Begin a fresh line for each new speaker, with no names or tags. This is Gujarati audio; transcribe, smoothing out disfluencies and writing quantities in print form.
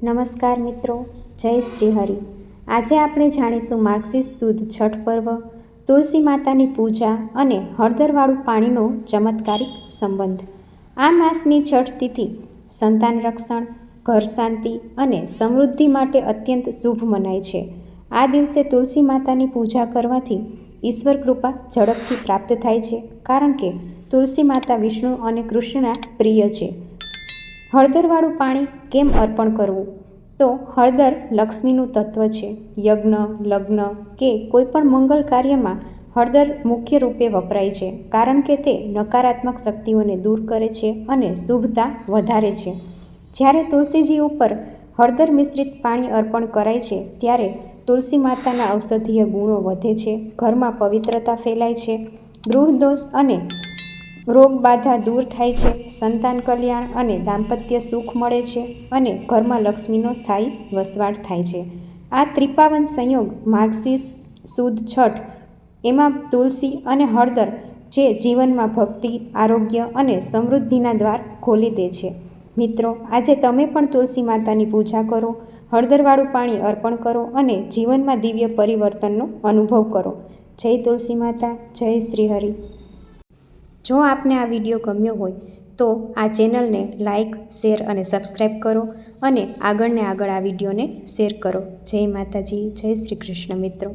નમસ્કાર મિત્રો, જય શ્રી હરિ. આજે આપણે જાણીશું માર્ગશીર્ષ સુદ છઠ પર્વ, તુલસી માતાની પૂજા અને હળદરવાળું પાણીનો ચમત્કારિક સંબંધ. આ માસની છઠ તિથિ સંતાન રક્ષણ, ઘર શાંતિ અને સમૃદ્ધિ માટે અત્યંત શુભ મનાય છે. આ દિવસે તુલસી માતાની પૂજા કરવાથી ઈશ્વર કૃપા ઝડપથી પ્રાપ્ત થાય છે, કારણ કે તુલસી માતા વિષ્ણુ અને કૃષ્ણના પ્રિય છે. હળદરવાળું પાણી કેમ અર્પણ કરવું? તો હળદર લક્ષ્મીનું તત્વ છે. યજ્ઞ, લગ્ન કે કોઈપણ મંગલ કાર્યમાં હળદર મુખ્ય રૂપે વપરાય છે, કારણ કે તે નકારાત્મક શક્તિઓને દૂર કરે છે અને શુભતા વધારે છે. જ્યારે તુલસીજી ઉપર હળદર મિશ્રિત પાણી અર્પણ કરાય છે, ત્યારે તુલસી માતાના ઔષધીય ગુણો વધે છે, ઘરમાં પવિત્રતા ફેલાય છે, ગૃહ દોષ અને રોગ બાધા દૂર થાય છે, સંતાન કલ્યાણ અને દાંપત્ય સુખ મળે છે અને ઘરમાં લક્ષ્મીનો સ્થાયી વસવાટ થાય છે. આ ત્રિપાવન સંયોગ માર્ગશીર્ષ સુદ છઠ, એમાં તુલસી અને હળદર જે જીવનમાં ભક્તિ, આરોગ્ય અને સમૃદ્ધિના દ્વાર ખોલી દે છે. મિત્રો, આજે તમે પણ તુલસી માતાની પૂજા કરો, હળદરવાળું પાણી અર્પણ કરો અને જીવનમાં દિવ્ય પરિવર્તનનો અનુભવ કરો. જય તુલસી માતા, જય શ્રી હરિ. જો આપને આ વિડીયો ગમ્યો હોય તો આ ચેનલને લાઈક, શેર અને સબસ્ક્રાઈબ કરો અને આગળ આ વિડીયોને શેર કરો. જય માતાજી, જય શ્રી કૃષ્ણ મિત્રો.